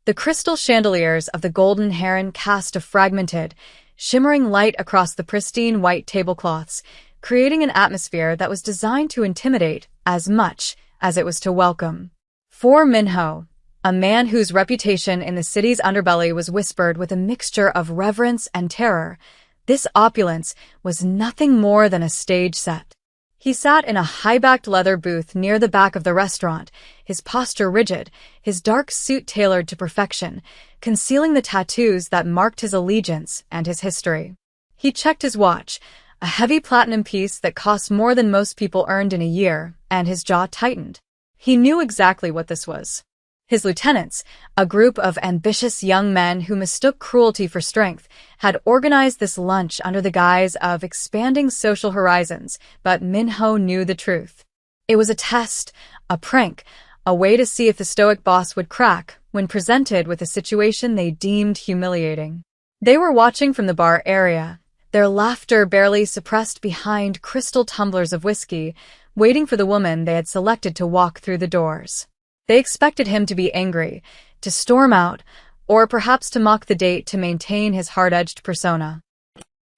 The crystal chandeliers of the Golden Heron cast a fragmented, shimmering light across the pristine white tablecloths, creating an atmosphere that was designed to intimidate as much as it was to welcome. For Minho, a man whose reputation in the city's underbelly was whispered with a mixture of reverence and terror, this opulence was nothing more than a stage set. He sat in a high-backed leather booth near the back of the restaurant, his posture rigid, his dark suit tailored to perfection, concealing the tattoos that marked his allegiance and his history. He checked his watch, a heavy platinum piece that cost more than most people earned in a year, and his jaw tightened. He knew exactly what this was. His lieutenants, a group of ambitious young men who mistook cruelty for strength, had organized this lunch under the guise of expanding social horizons, but Minho knew the truth. It was a test, a prank, a way to see if the stoic boss would crack when presented with a situation they deemed humiliating. They were watching from the bar area, their laughter barely suppressed behind crystal tumblers of whiskey, waiting for the woman they had selected to walk through the doors. They expected him to be angry, to storm out, or perhaps to mock the date to maintain his hard-edged persona.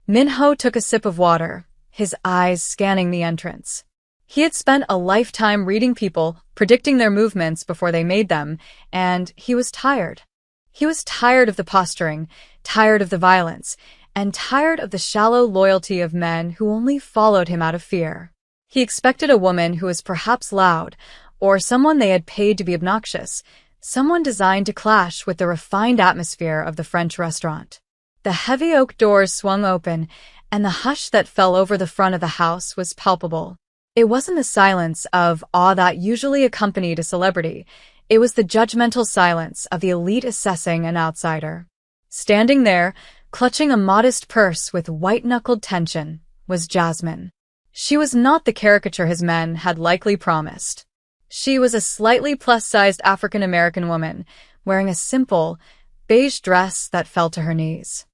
Minho took a sip of water, his eyes scanning the entrance. He had spent a lifetime reading people, predicting their movements before they made them, and he was tired. He was tired of the posturing, tired of the violence, and tired of the shallow loyalty of men who only followed him out of fear. He expected a woman who was perhaps loud, or someone they had paid to be obnoxious, someone designed to clash with the refined atmosphere of the French restaurant. The heavy oak doors swung open, and the hush that fell over the front of the house was palpable. It wasn't the silence of awe that usually accompanied a celebrity. It was the judgmental silence of the elite assessing an outsider. Standing there, clutching a modest purse with white-knuckled tension, was Jasmine. She was not the caricature his men had likely promised. She was a slightly plus-sized African-American woman, wearing a simple, beige dress that fell to her knees.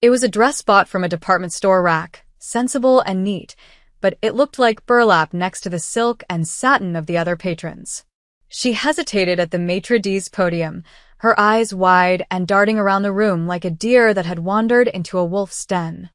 It was a dress bought from a department store rack, sensible and neat, but it looked like burlap next to the silk and satin of the other patrons. She hesitated at the maitre d's podium, her eyes wide and darting around the room like a deer that had wandered into a wolf's den.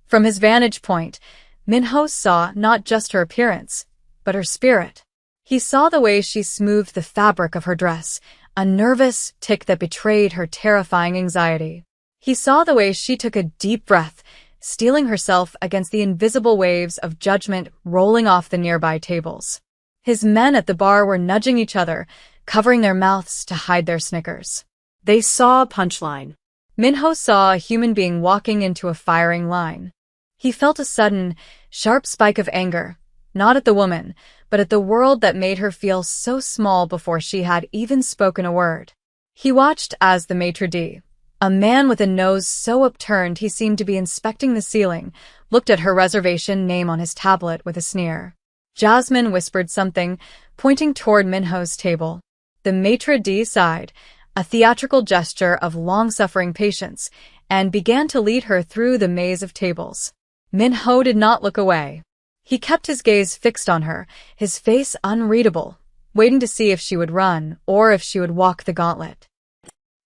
From his vantage point, Minho saw not just her appearance, but her spirit. He saw the way she smoothed the fabric of her dress, a nervous tic that betrayed her terrifying anxiety. He saw the way she took a deep breath, steeling herself against the invisible waves of judgment rolling off the nearby tables. His men at the bar were nudging each other, covering their mouths to hide their snickers. They saw a punchline. Minho saw a human being walking into a firing line. He felt a sudden, sharp spike of anger, not at the woman, but at the world that made her feel so small before she had even spoken a word. He watched as the maitre d', a man with a nose so upturned he seemed to be inspecting the ceiling, looked at her reservation name on his tablet with a sneer. Jasmine whispered something, pointing toward Minho's table. The maitre d' sighed, a theatrical gesture of long-suffering patience, and began to lead her through the maze of tables. Minho did not look away. He kept his gaze fixed on her, his face unreadable, waiting to see if she would run or if she would walk the gauntlet.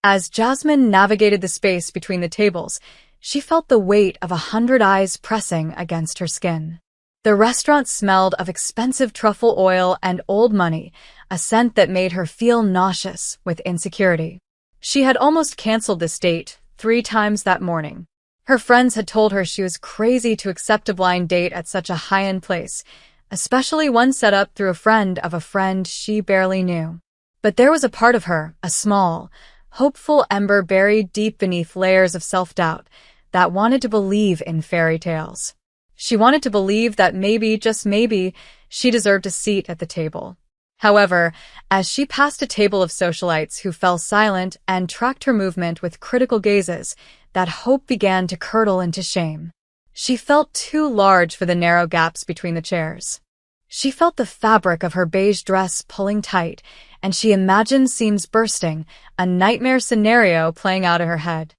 As Jasmine navigated the space between the tables, she felt the weight of 100 eyes pressing against her skin. The restaurant smelled of expensive truffle oil and old money, a scent that made her feel nauseous with insecurity. She had almost canceled this date 3 times that morning. Her friends had told her she was crazy to accept a blind date at such a high-end place, especially one set up through a friend of a friend she barely knew. But there was a part of her, a small, hopeful ember buried deep beneath layers of self-doubt, that wanted to believe in fairy tales. She wanted to believe that maybe, just maybe, she deserved a seat at the table. However, as she passed a table of socialites who fell silent and tracked her movement with critical gazes, that hope began to curdle into shame. She felt too large for the narrow gaps between the chairs. She felt the fabric of her beige dress pulling tight, and she imagined seams bursting, a nightmare scenario playing out in her head.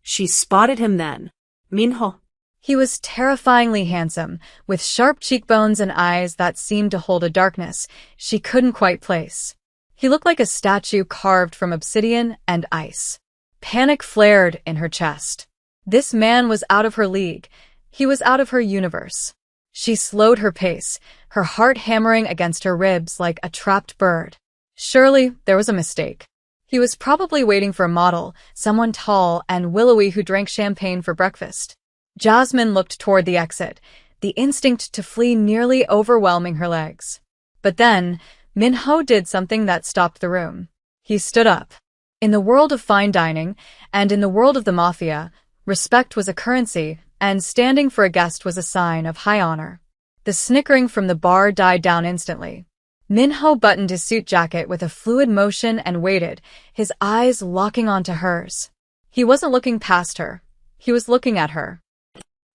She spotted him then. Minho. He was terrifyingly handsome, with sharp cheekbones and eyes that seemed to hold a darkness she couldn't quite place. He looked like a statue carved from obsidian and ice. Panic flared in her chest. This man was out of her league. He was out of her universe. She slowed her pace, her heart hammering against her ribs like a trapped bird. Surely there was a mistake. He was probably waiting for a model, someone tall and willowy who drank champagne for breakfast. Jasmine looked toward the exit, the instinct to flee nearly overwhelming her legs. But then, Min-ho did something that stopped the room. He stood up. In the world of fine dining, and in the world of the Mafia, respect was a currency, and standing for a guest was a sign of high honor. The snickering from the bar died down instantly. Min-ho buttoned his suit jacket with a fluid motion and waited, his eyes locking onto hers. He wasn't looking past her. He was looking at her.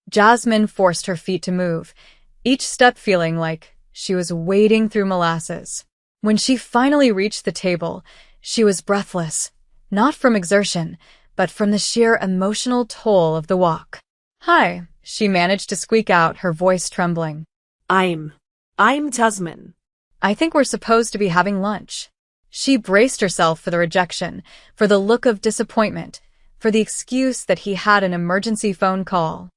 Jasmine forced her feet to move, each step feeling like she was wading through molasses. When she finally reached the table, she was breathless, not from exertion, but from the sheer emotional toll of the walk. "Hi," she managed to squeak out, her voice trembling. I'm Jasmine. "I think we're supposed to be having lunch." She braced herself for the rejection, for the look of disappointment, for the excuse that he had an emergency phone call.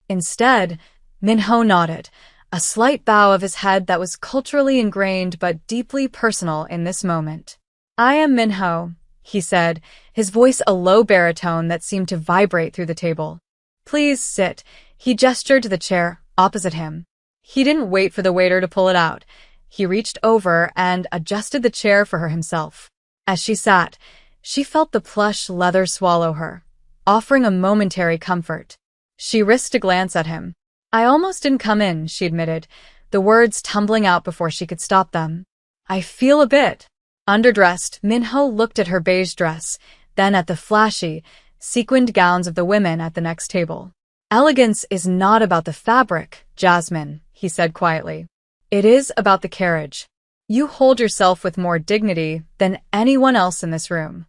Instead, Min-ho nodded, a slight bow of his head that was culturally ingrained but deeply personal in this moment. "I am Min-ho," he said, his voice a low baritone that seemed to vibrate through the table. "Please sit." He gestured to the chair opposite him. He didn't wait for the waiter to pull it out. He reached over and adjusted the chair for her himself. As she sat, she felt the plush leather swallow her, offering a momentary comfort. She risked a glance at him. "I almost didn't come in," she admitted, the words tumbling out before she could stop them. "I feel a bit." Underdressed, Min-ho looked at her beige dress, then at the flashy, sequined gowns of the women at the next table. "Elegance is not about the fabric, Jasmine," he said quietly. "It is about the carriage. You hold yourself with more dignity than anyone else in this room."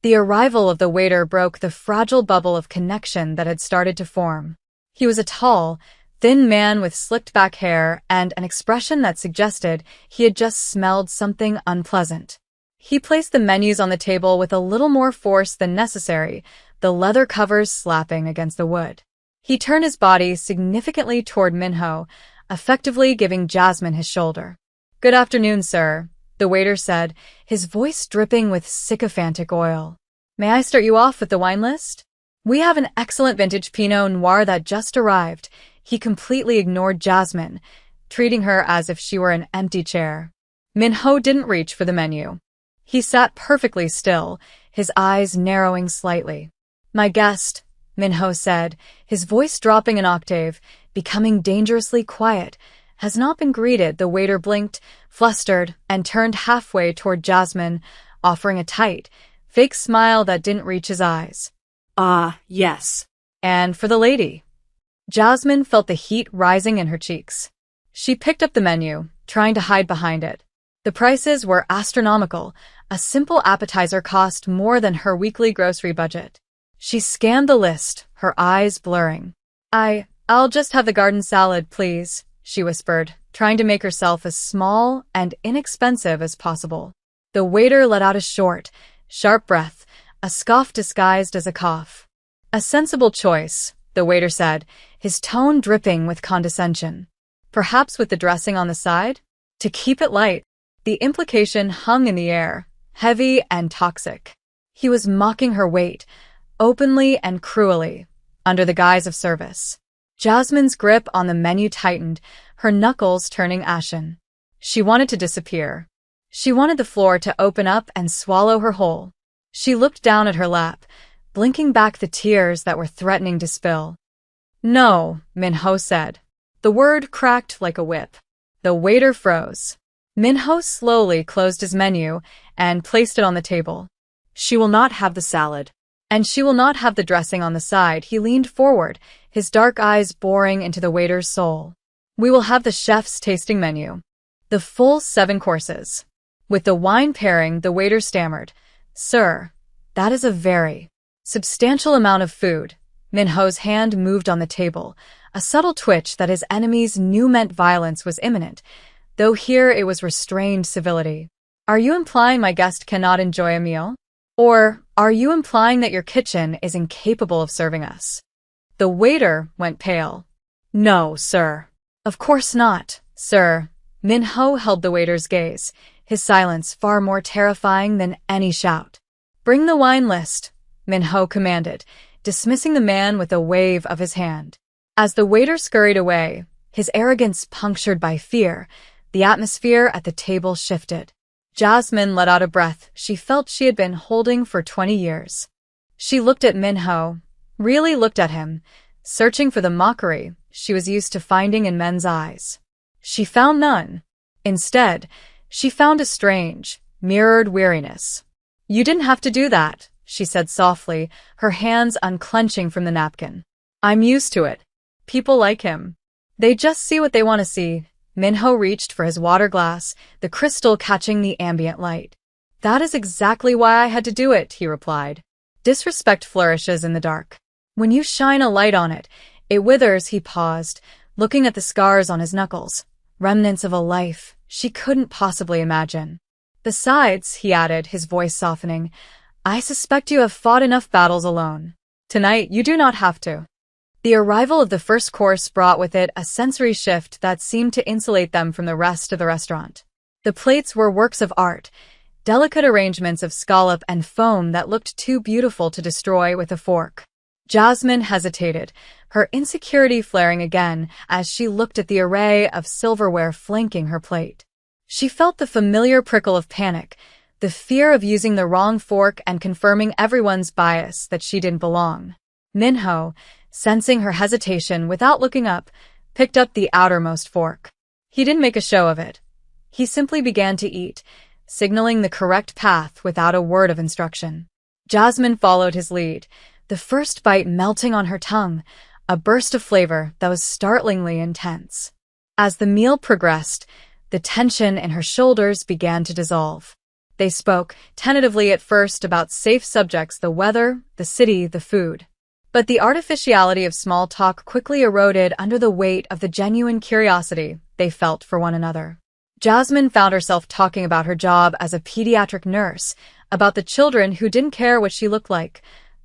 The arrival of the waiter broke the fragile bubble of connection that had started to form. He was a tall, thin man with slicked back hair and an expression that suggested he had just smelled something unpleasant. He placed the menus on the table with a little more force than necessary, the leather covers slapping against the wood. He turned his body significantly toward Min-ho, effectively giving Jasmine his shoulder. "Good afternoon, sir," the waiter said, his voice dripping with sycophantic oil. "May I start you off with the wine list? We have an excellent vintage Pinot Noir that just arrived." He completely ignored Jasmine, treating her as if she were an empty chair. Min-ho didn't reach for the menu. He sat perfectly still, his eyes narrowing slightly. "My guest," Min-ho said, his voice dropping an octave, becoming dangerously quiet, "has not been greeted." The waiter blinked, flustered, and turned halfway toward Jasmine, offering a tight, fake smile that didn't reach his eyes. Yes." "And for the lady." Jasmine felt the heat rising in her cheeks. She picked up the menu, trying to hide behind it. The prices were astronomical. A simple appetizer cost more than her weekly grocery budget. She scanned the list, her eyes blurring. I'll just have the garden salad, please," she whispered, trying to make herself as small and inexpensive as possible. The waiter let out a short, sharp breath, a scoff disguised as a cough. "A sensible choice," the waiter said, his tone dripping with condescension. "Perhaps with the dressing on the side? To keep it light." The implication hung in the air, heavy and toxic. He was mocking her weight, openly and cruelly, under the guise of service. Jasmine's grip on the menu tightened, her knuckles turning ashen. She wanted to disappear. She wanted the floor to open up and swallow her whole. She looked down at her lap, blinking back the tears that were threatening to spill. "No," Min-ho said. The word cracked like a whip. The waiter froze. Min-ho slowly closed his menu and placed it on the table. "She will not have the salad. And she will not have the dressing on the side." He leaned forward, his dark eyes boring into the waiter's soul. "We will have the chef's tasting menu. The full 7 courses. With the wine pairing," the waiter stammered. "Sir, that is a very substantial amount of food." Min-ho's hand moved on the table, a subtle twitch that his enemies knew meant violence was imminent, though here it was restrained civility. Are you implying my guest cannot enjoy a meal? Or are you implying that your kitchen is incapable of serving us? The waiter went pale. No, sir. Of course not, sir. Min-ho held the waiter's gaze, his silence far more terrifying than any shout. Bring the wine list, Min-ho commanded, dismissing the man with a wave of his hand. As the waiter scurried away, his arrogance punctured by fear, the atmosphere at the table shifted. Jasmine let out a breath she felt she had been holding for 20 years. She looked at Min-ho, really looked at him, searching for the mockery she was used to finding in men's eyes. She found none. Instead, she found a strange, mirrored weariness. You didn't have to do that, she said softly, her hands unclenching from the napkin. I'm used to it. People like him. They just see what they want to see. Min-ho reached for his water glass, the crystal catching the ambient light. That is exactly why I had to do it, he replied. Disrespect flourishes in the dark. When you shine a light on it, it withers, he paused, looking at the scars on his knuckles, remnants of a life she couldn't possibly imagine. Besides, he added, his voice softening, I suspect you have fought enough battles alone. Tonight, you do not have to. The arrival of the first course brought with it a sensory shift that seemed to insulate them from the rest of the restaurant. The plates were works of art, delicate arrangements of scallop and foam that looked too beautiful to destroy with a fork. Jasmine hesitated, her insecurity flaring again as she looked at the array of silverware flanking her plate. She felt the familiar prickle of panic, the fear of using the wrong fork and confirming everyone's bias that she didn't belong. Min-ho, sensing her hesitation without looking up, picked up the outermost fork. He didn't make a show of it. He simply began to eat, signaling the correct path without a word of instruction. Jasmine followed his lead, the first bite melting on her tongue, a burst of flavor that was startlingly intense. As the meal progressed, the tension in her shoulders began to dissolve. They spoke, tentatively at first, about safe subjects, the weather, the city, the food. But the artificiality of small talk quickly eroded under the weight of the genuine curiosity they felt for one another. Jasmine found herself talking about her job as a pediatric nurse, about the children who didn't care what she looked like,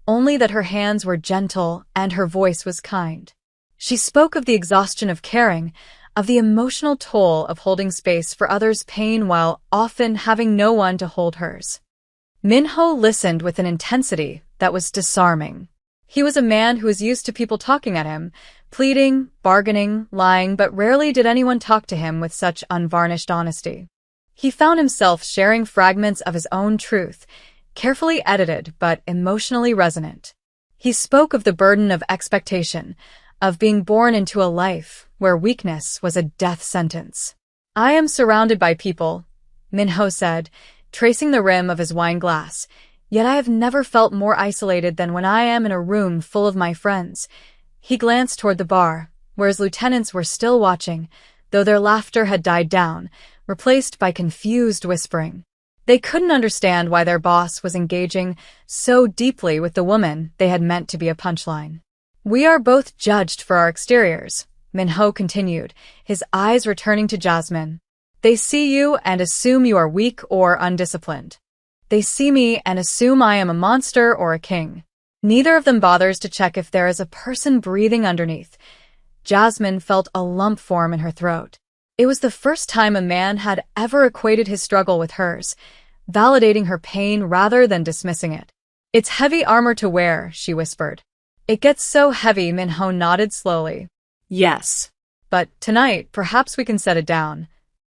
only that her hands were gentle and her voice was kind. She spoke of the exhaustion of caring, of the emotional toll of holding space for others' pain while often having no one to hold hers. Min-ho listened with an intensity that was disarming. He was a man who was used to people talking at him, pleading, bargaining, lying, but rarely did anyone talk to him with such unvarnished honesty. He found himself sharing fragments of his own truth, carefully edited but emotionally resonant. He spoke of the burden of expectation, of being born into a life where weakness was a death sentence. I am surrounded by people, Min-ho said, tracing the rim of his wine glass, yet I have never felt more isolated than when I am in a room full of my friends. He glanced toward the bar, where his lieutenants were still watching, though their laughter had died down, replaced by confused whispering. They couldn't understand why their boss was engaging so deeply with the woman they had meant to be a punchline. We are both judged for our exteriors, Min-ho continued, his eyes returning to Jasmine. They see you and assume you are weak or undisciplined. They see me and assume I am a monster or a king. Neither of them bothers to check if there is a person breathing underneath. Jasmine felt a lump form in her throat. It was the first time a man had ever equated his struggle with hers, validating her pain rather than dismissing it. It's heavy armor to wear, she whispered. It gets so heavy, Min-ho nodded slowly. Yes. But tonight, perhaps we can set it down.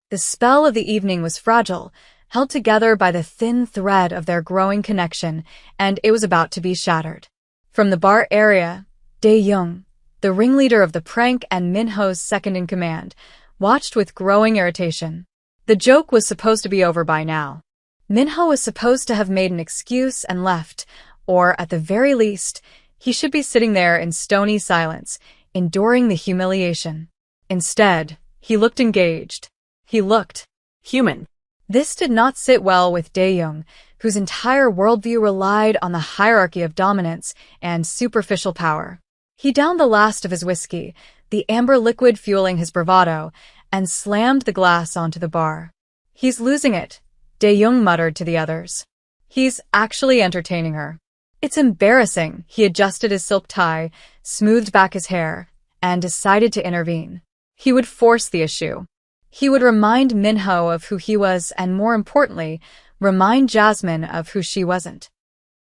The spell of the evening was fragile, held together by the thin thread of their growing connection, and it was about to be shattered. From the bar area, Dae-young, the ringleader of the prank and Min-ho's second-in-command, watched with growing irritation. The joke was supposed to be over by now. Min-ho was supposed to have made an excuse and left, or, at the very least, he should be sitting there in stony silence, enduring the humiliation. Instead, he looked engaged. He looked human. This did not sit well with Dae-young, whose entire worldview relied on the hierarchy of dominance and superficial power. He downed the last of his whiskey, the amber liquid fueling his bravado, and slammed the glass onto the bar. He's losing it, Dae-young muttered to the others. He's actually entertaining her. It's embarrassing. He adjusted his silk tie, smoothed back his hair, and decided to intervene. He would force the issue. He would remind Minho of who he was and, more importantly, remind Jasmine of who she wasn't.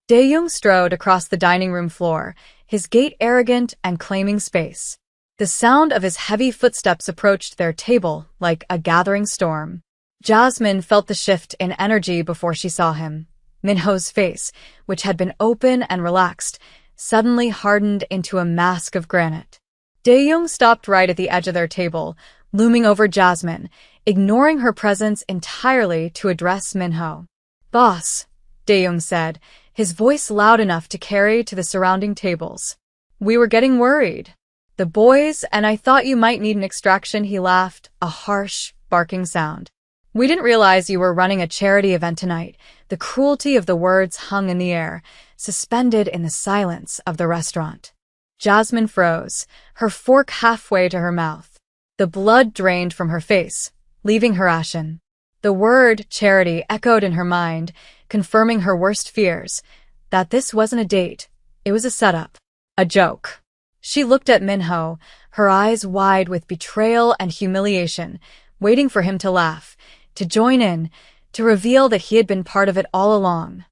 Dae-young strode across the dining room floor, his gait arrogant and claiming space. The sound of his heavy footsteps approached their table like a gathering storm. Jasmine felt the shift in energy before she saw him. Minho's face, which had been open and relaxed, suddenly hardened into a mask of granite. Dae-young stopped right at the edge of their table, looming over Jasmine, ignoring her presence entirely to address Minho. "Boss," Dae-young said, his voice loud enough to carry to the surrounding tables. "We were getting worried. The boys, and I thought you might need an extraction," he laughed, a harsh, barking sound. "We didn't realize you were running a charity event tonight." The cruelty of the words hung in the air, suspended in the silence of the restaurant. Jasmine froze, her fork halfway to her mouth. The blood drained from her face, leaving her ashen. The word charity echoed in her mind, confirming her worst fears, that this wasn't a date, it was a setup, a joke. She looked at Minho, her eyes wide with betrayal and humiliation, waiting for him to laugh, to join in, to reveal that he had been part of it all along.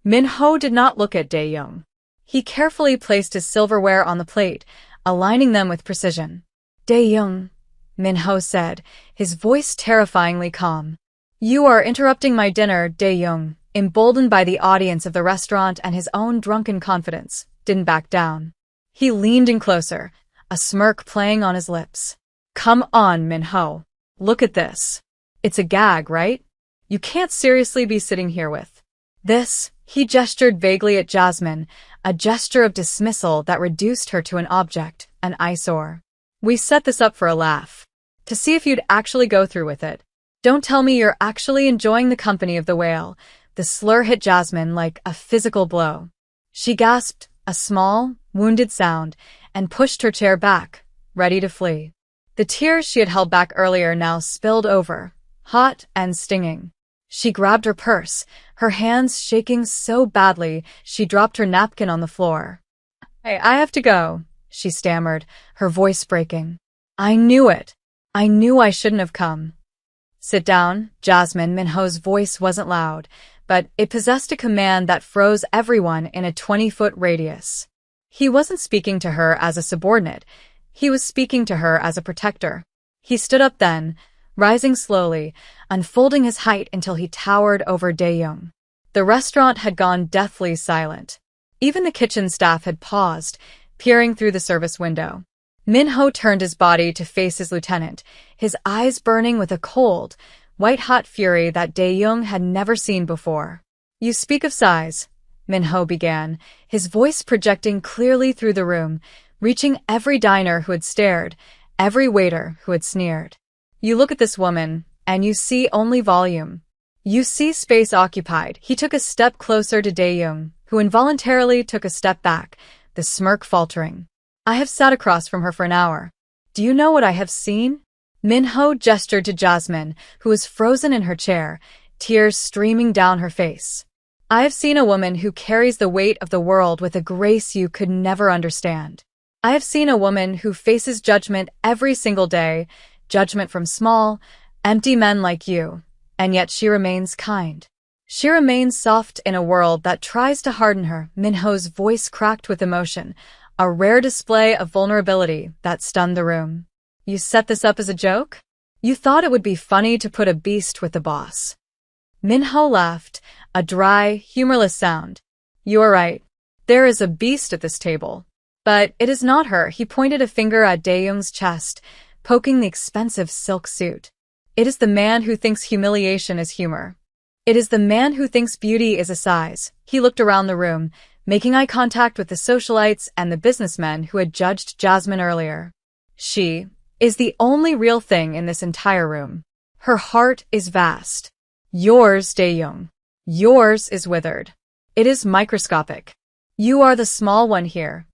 Minho did not look at Dae-young. He carefully placed his silverware on the plate, aligning them with precision. "Dae-young," Minho said, his voice terrifyingly calm. "You are interrupting my dinner." Dae-young, emboldened by the audience of the restaurant and his own drunken confidence, didn't back down. He leaned in closer, a smirk playing on his lips. "Come on, Minho. Look at this. It's a gag, right? You can't seriously be sitting here with this." He gestured vaguely at Jasmine, a gesture of dismissal that reduced her to an object, an eyesore. "We set this up for a laugh. To see if you'd actually go through with it. Don't tell me you're actually enjoying the company of the whale." The slur hit Jasmine like a physical blow. She gasped, a small, wounded sound, and pushed her chair back, ready to flee. The tears she had held back earlier now spilled over, hot and stinging. She grabbed her purse, her hands shaking so badly she dropped her napkin on the floor. I have to go," she stammered, her voice breaking. "I knew it. I knew I shouldn't have come." "Sit down, Jasmine." Minho's voice wasn't loud, but it possessed a command that froze everyone in a 20-foot radius. He wasn't speaking to her as a subordinate. He was speaking to her as a protector. He stood up then, rising slowly, unfolding his height until he towered over Dae-young. The restaurant had gone deathly silent. Even the kitchen staff had paused, peering through the service window. Minho turned his body to face his lieutenant, his eyes burning with a cold, white-hot fury that Dae-young had never seen before. "You speak of size," Minho began, his voice projecting clearly through the room, reaching every diner who had stared, every waiter who had sneered. "You look at this woman, and you see only volume. You see space occupied." He took a step closer to Dae-young, who involuntarily took a step back, the smirk faltering. "I have sat across from her for an hour. Do you know what I have seen?" Minho gestured to Jasmine, who was frozen in her chair, tears streaming down her face. "I have seen a woman who carries the weight of the world with a grace you could never understand. I have seen a woman who faces judgment every single day, judgment from small, empty men like you, and yet she remains kind. She remains soft in a world that tries to harden her." Minho's voice cracked with emotion, a rare display of vulnerability that stunned the room. "You set this up as a joke? You thought it would be funny to put a beast with the boss?" Minho laughed, a dry, humorless sound. "You are right. There is a beast at this table. But it is not her." He pointed a finger at Dae-young's chest, poking the expensive silk suit. "It is the man who thinks humiliation is humor. It is the man who thinks beauty is a size." He looked around the room, making eye contact with the socialites and the businessmen who had judged Jasmine earlier. "She is the only real thing in this entire room. Her heart is vast. Yours, Dae-young. Yours is withered. It is microscopic. You are the small one here."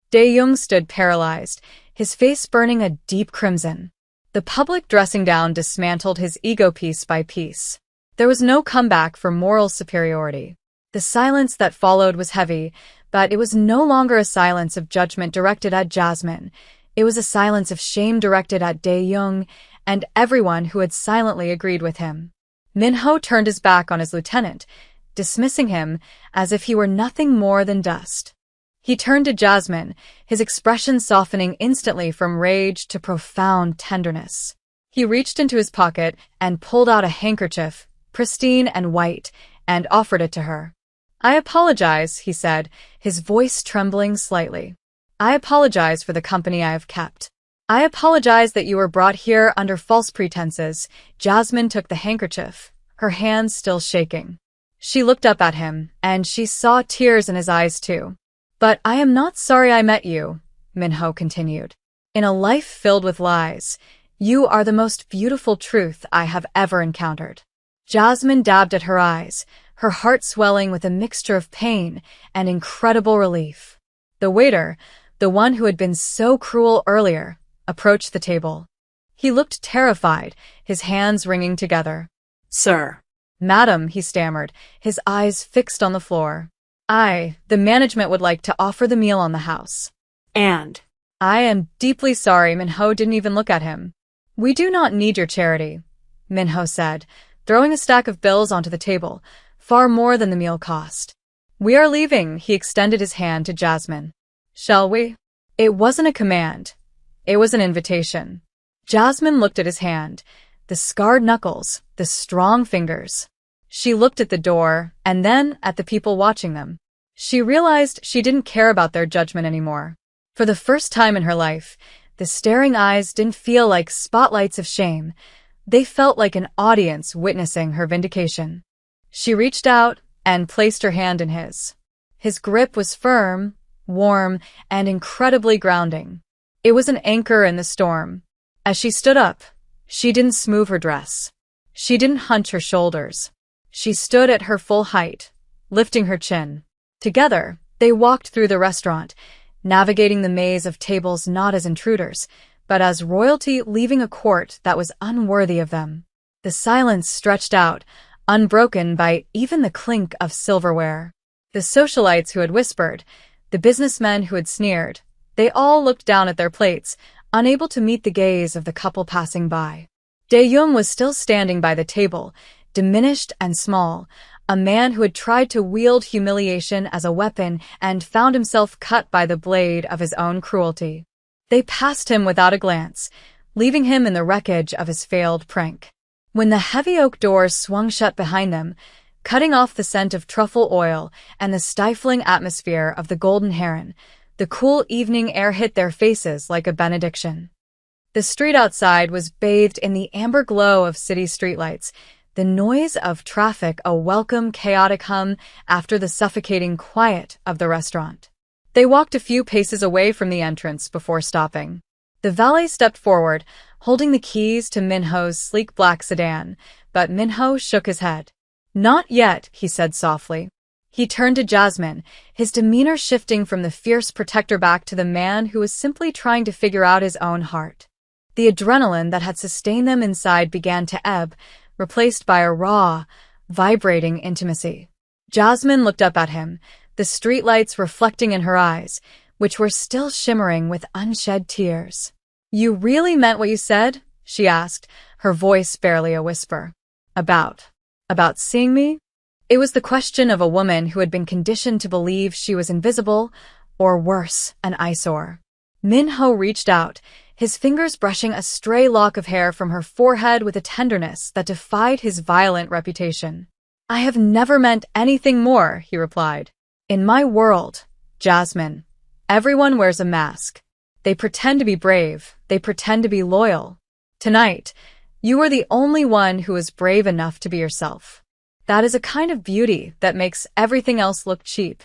Dae-young stood paralyzed, his face burning a deep crimson. The public dressing down dismantled his ego piece by piece. There was no comeback for moral superiority. The silence that followed was heavy, but it was no longer a silence of judgment directed at Jasmine. It was a silence of shame directed at Dae-young and everyone who had silently agreed with him. Min-ho turned his back on his lieutenant, dismissing him as if he were nothing more than dust. He turned to Jasmine, his expression softening instantly from rage to profound tenderness. He reached into his pocket and pulled out a handkerchief, pristine and white, and offered it to her. "I apologize," he said, his voice trembling slightly. "I apologize for the company I have kept. I apologize that you were brought here under false pretenses." Jasmine took the handkerchief, her hands still shaking. She looked up at him, and she saw tears in his eyes too. "But I am not sorry I met you," Min-ho continued. "In a life filled with lies, you are the most beautiful truth I have ever encountered." Jasmine dabbed at her eyes, her heart swelling with a mixture of pain and incredible relief. The waiter, the one who had been so cruel earlier, approached the table. He looked terrified, his hands wringing together. "Sir." "Madam," he stammered, his eyes fixed on the floor. The management would like to offer the meal on the house." "And?" "I am deeply sorry." Min-ho didn't even look at him. "We do not need your charity," Min-ho said, throwing a stack of bills onto the table, far more than the meal cost. "We are leaving." He extended his hand to Jasmine. "Shall we?" It wasn't a command. It was an invitation. Jasmine looked at his hand, the scarred knuckles, the strong fingers. She looked at the door, and then at the people watching them. She realized she didn't care about their judgment anymore. For the first time in her life, the staring eyes didn't feel like spotlights of shame. They felt like an audience witnessing her vindication. She reached out and placed her hand in his. His grip was firm, warm, and incredibly grounding. It was an anchor in the storm. As she stood up, she didn't smooth her dress. She didn't hunch her shoulders. She stood at her full height, lifting her chin. Together, they walked through the restaurant, navigating the maze of tables not as intruders, but as royalty leaving a court that was unworthy of them. The silence stretched out, unbroken by even the clink of silverware. The socialites who had whispered, the businessmen who had sneered, they all looked down at their plates, unable to meet the gaze of the couple passing by. Dae-young was still standing by the table, diminished and small, a man who had tried to wield humiliation as a weapon and found himself cut by the blade of his own cruelty. They passed him without a glance, leaving him in the wreckage of his failed prank. When the heavy oak doors swung shut behind them, cutting off the scent of truffle oil and the stifling atmosphere of the Golden Heron, the cool evening air hit their faces like a benediction. The street outside was bathed in the amber glow of city streetlights, the noise of traffic a welcome chaotic hum after the suffocating quiet of the restaurant. They walked a few paces away from the entrance before stopping. The valet stepped forward, holding the keys to Min-ho's sleek black sedan, but Min-ho shook his head. "Not yet," he said softly. He turned to Jasmine, his demeanor shifting from the fierce protector back to the man who was simply trying to figure out his own heart. The adrenaline that had sustained them inside began to ebb, replaced by a raw, vibrating intimacy. Jasmine looked up at him, the streetlights reflecting in her eyes, which were still shimmering with unshed tears. "You really meant what you said?" she asked, her voice barely a whisper. About seeing me?" It was the question of a woman who had been conditioned to believe she was invisible, or worse, an eyesore. Min-ho reached out, his fingers brushing a stray lock of hair from her forehead with a tenderness that defied his violent reputation. "I have never meant anything more," he replied. "In my world, Jasmine, everyone wears a mask. They pretend to be brave, they pretend to be loyal. Tonight, you are the only one who is brave enough to be yourself. That is a kind of beauty that makes everything else look cheap."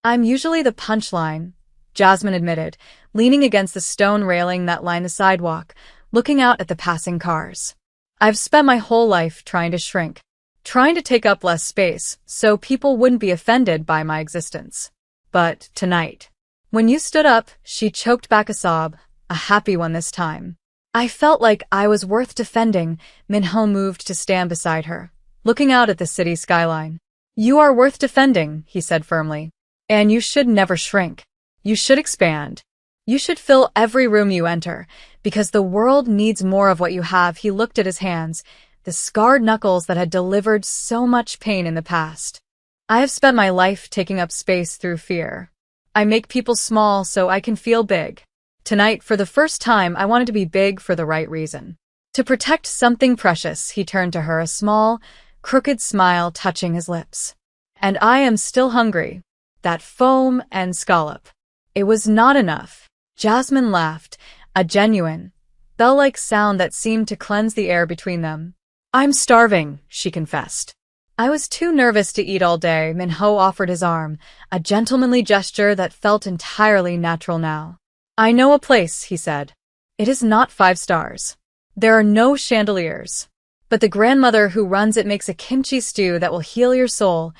"I'm usually the punchline," Jasmine admitted, leaning against the stone railing that lined the sidewalk, looking out at the passing cars. "I've spent my whole life trying to shrink, trying to take up less space so people wouldn't be offended by my existence. But tonight, when you stood up," she choked back a sob, a happy one this time. "I felt like I was worth defending." Min-ho moved to stand beside her, looking out at the city skyline. "You are worth defending," he said firmly. "And you should never shrink. You should expand. You should fill every room you enter, because the world needs more of what you have." He looked at his hands, the scarred knuckles that had delivered so much pain in the past. "I have spent my life taking up space through fear. I make people small so I can feel big. Tonight, for the first time, I wanted to be big for the right reason. To protect something precious." He turned to her, a small, crooked smile touching his lips. "And I am still hungry. That foam and scallop. It was not enough." Jasmine laughed, a genuine, bell-like sound that seemed to cleanse the air between them. "I'm starving," she confessed. "I was too nervous to eat all day." Minho offered his arm, a gentlemanly gesture that felt entirely natural now. "I know a place," he said. "It is not 5 stars. There are no chandeliers. But the grandmother who runs it makes a kimchi stew that will heal your soul."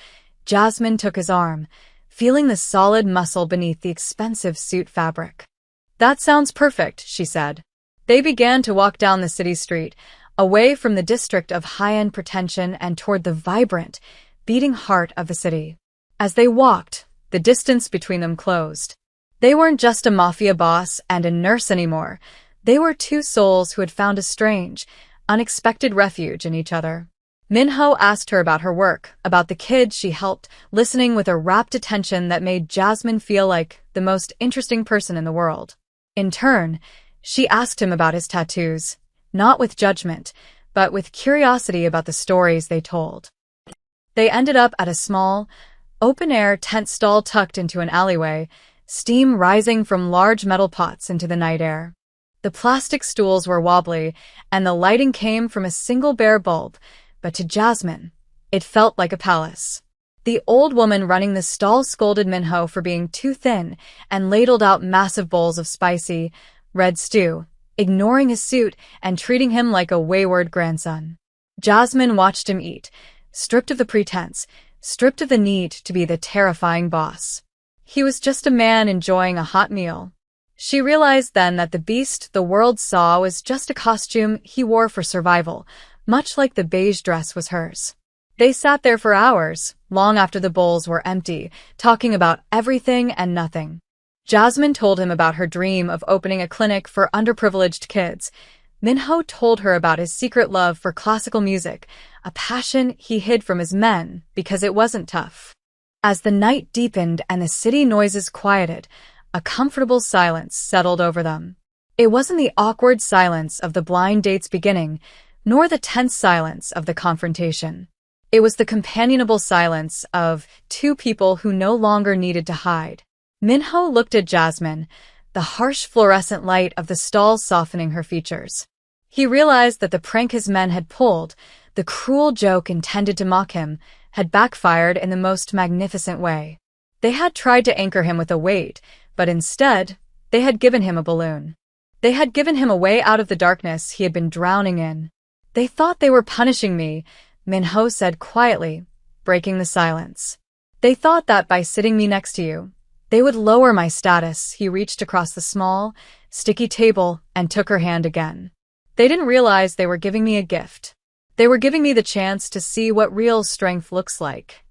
Jasmine took his arm, feeling the solid muscle beneath the expensive suit fabric. "That sounds perfect," she said. They began to walk down the city street, away from the district of high-end pretension and toward the vibrant, beating heart of the city. As they walked, the distance between them closed. They weren't just a mafia boss and a nurse anymore. They were 2 souls who had found a strange, unexpected refuge in each other. Minho asked her about her work, about the kids she helped, listening with a rapt attention that made Jasmine feel like the most interesting person in the world. In turn, she asked him about his tattoos, not with judgment, but with curiosity about the stories they told. They ended up at a small, open-air tent stall tucked into an alleyway, steam rising from large metal pots into the night air. The plastic stools were wobbly, and the lighting came from a single bare bulb, but to Jasmine, it felt like a palace. The old woman running the stall scolded Minho for being too thin and ladled out massive bowls of spicy, red stew, ignoring his suit and treating him like a wayward grandson. Jasmine watched him eat, stripped of the pretense, stripped of the need to be the terrifying boss. He was just a man enjoying a hot meal. She realized then that the beast the world saw was just a costume he wore for survival, much like the beige dress was hers. They sat there for hours, long after the bowls were empty, talking about everything and nothing. Jasmine told him about her dream of opening a clinic for underprivileged kids. Minho told her about his secret love for classical music, a passion he hid from his men because it wasn't tough. As the night deepened and the city noises quieted, a comfortable silence settled over them. It wasn't the awkward silence of the blind date's beginning, nor the tense silence of the confrontation. It was the companionable silence of 2 people who no longer needed to hide. Minho looked at Jasmine, the harsh fluorescent light of the stall softening her features. He realized that the prank his men had pulled, the cruel joke intended to mock him, had backfired in the most magnificent way. They had tried to anchor him with a weight, but instead, they had given him a balloon. They had given him a way out of the darkness he had been drowning in. "They thought they were punishing me," Minho said quietly, breaking the silence. "They thought that by sitting me next to you, they would lower my status." He reached across the small, sticky table and took her hand again. "They didn't realize they were giving me a gift. They were giving me the chance to see what real strength looks like."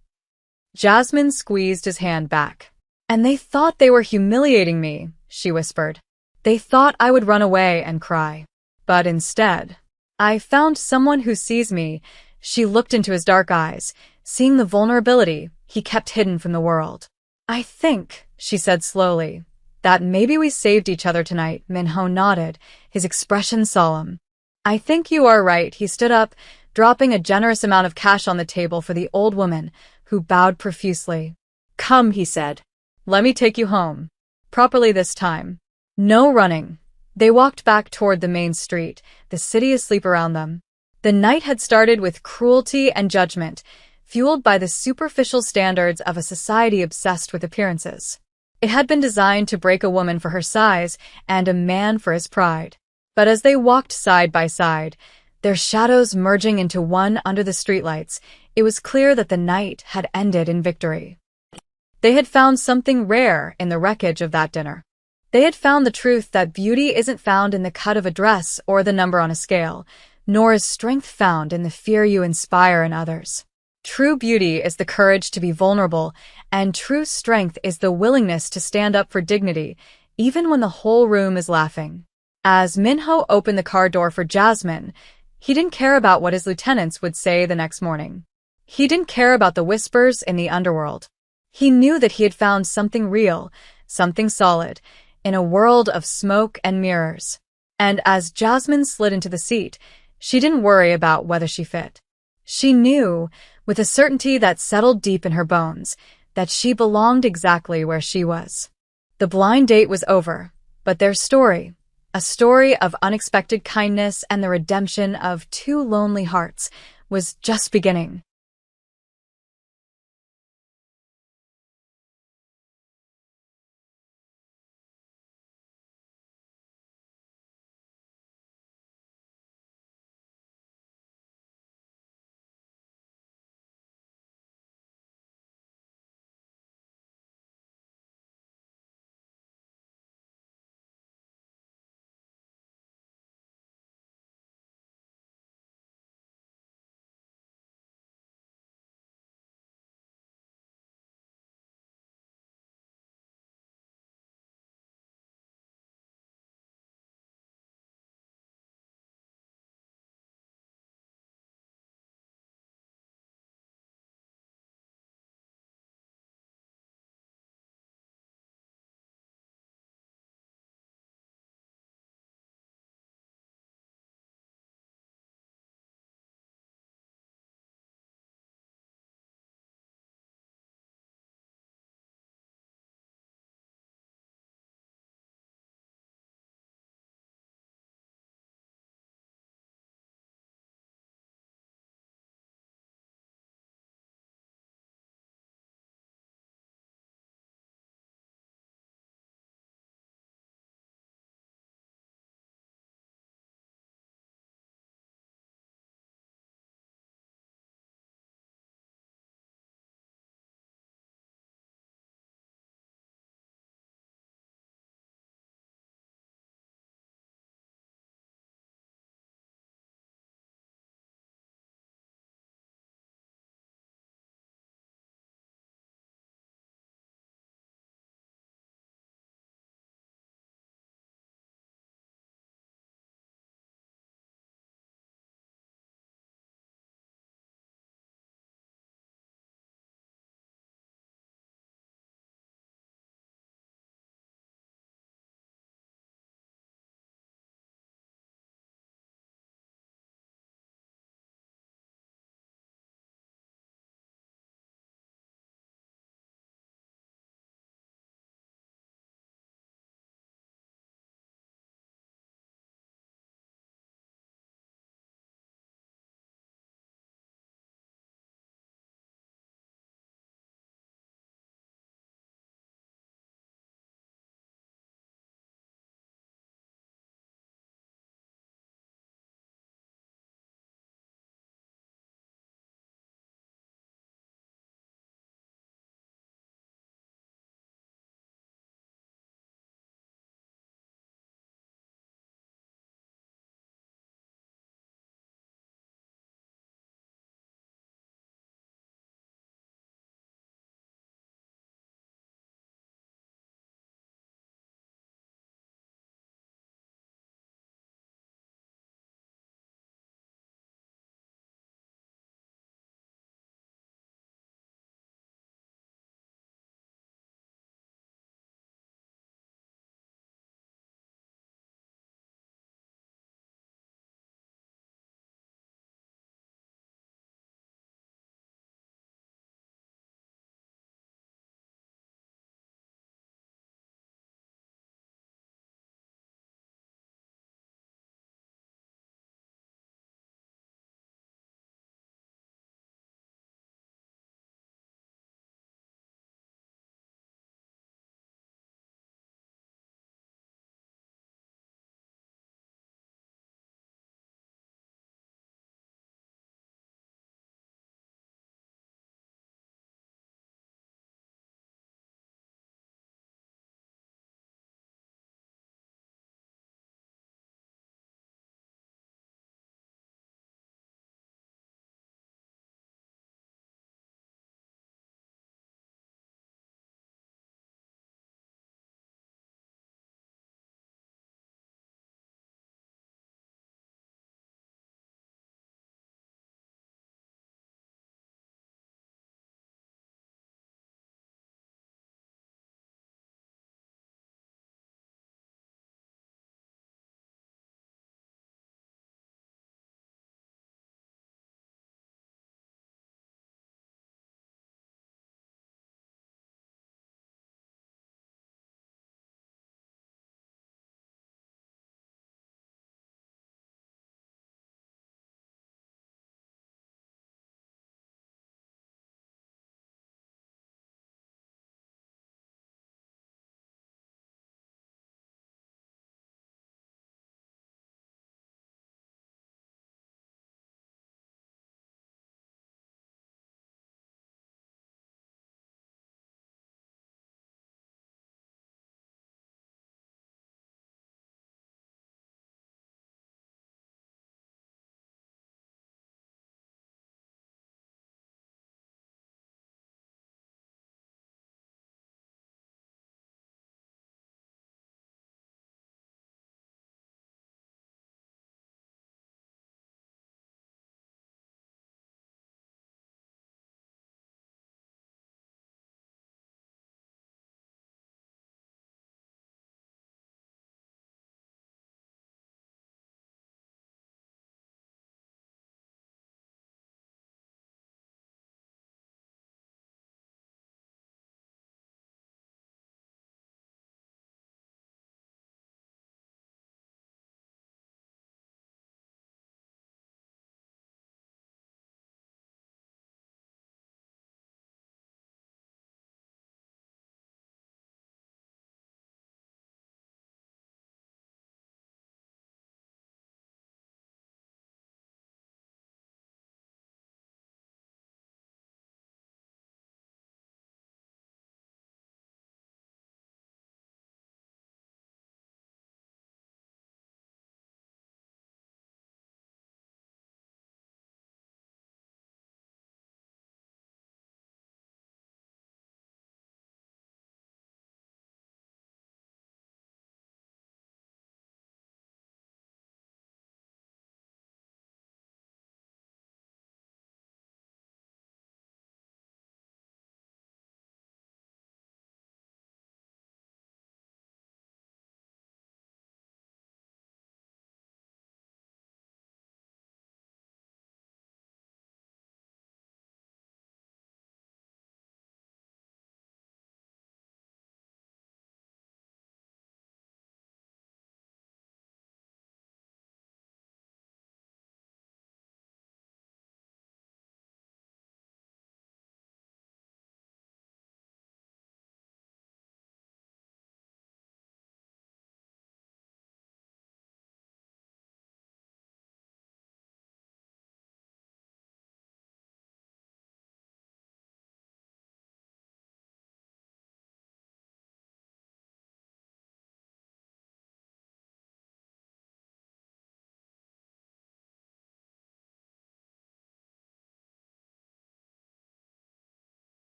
Jasmine squeezed his hand back. "And they thought they were humiliating me," she whispered. "They thought I would run away and cry. But instead, I found someone who sees me." She looked into his dark eyes, seeing the vulnerability he kept hidden from the world. "I think," she said slowly, "that maybe we saved each other tonight." Minho nodded, his expression solemn. "I think you are right." He stood up, dropping a generous amount of cash on the table for the old woman, who bowed profusely. "Come," he said. "Let me take you home. Properly this time. No running." They walked back toward the main street, the city asleep around them. The night had started with cruelty and judgment, fueled by the superficial standards of a society obsessed with appearances. It had been designed to break a woman for her size and a man for his pride. But as they walked side by side, their shadows merging into one under the streetlights, it was clear that the night had ended in victory. They had found something rare in the wreckage of that dinner. They had found the truth that beauty isn't found in the cut of a dress or the number on a scale. nor is strength found in the fear you inspire in others. True beauty is the courage to be vulnerable, and true strength is the willingness to stand up for dignity, even when the whole room is laughing. As Minho opened the car door for Jasmine, he didn't care about what his lieutenants would say the next morning. He didn't care about the whispers in the underworld. He knew that he had found something real, something solid, in a world of smoke and mirrors. And as Jasmine slid into the seat, she didn't worry about whether she fit. She knew, with a certainty that settled deep in her bones, that she belonged exactly where she was. The blind date was over, but their story, a story of unexpected kindness and the redemption of two lonely hearts, was just beginning.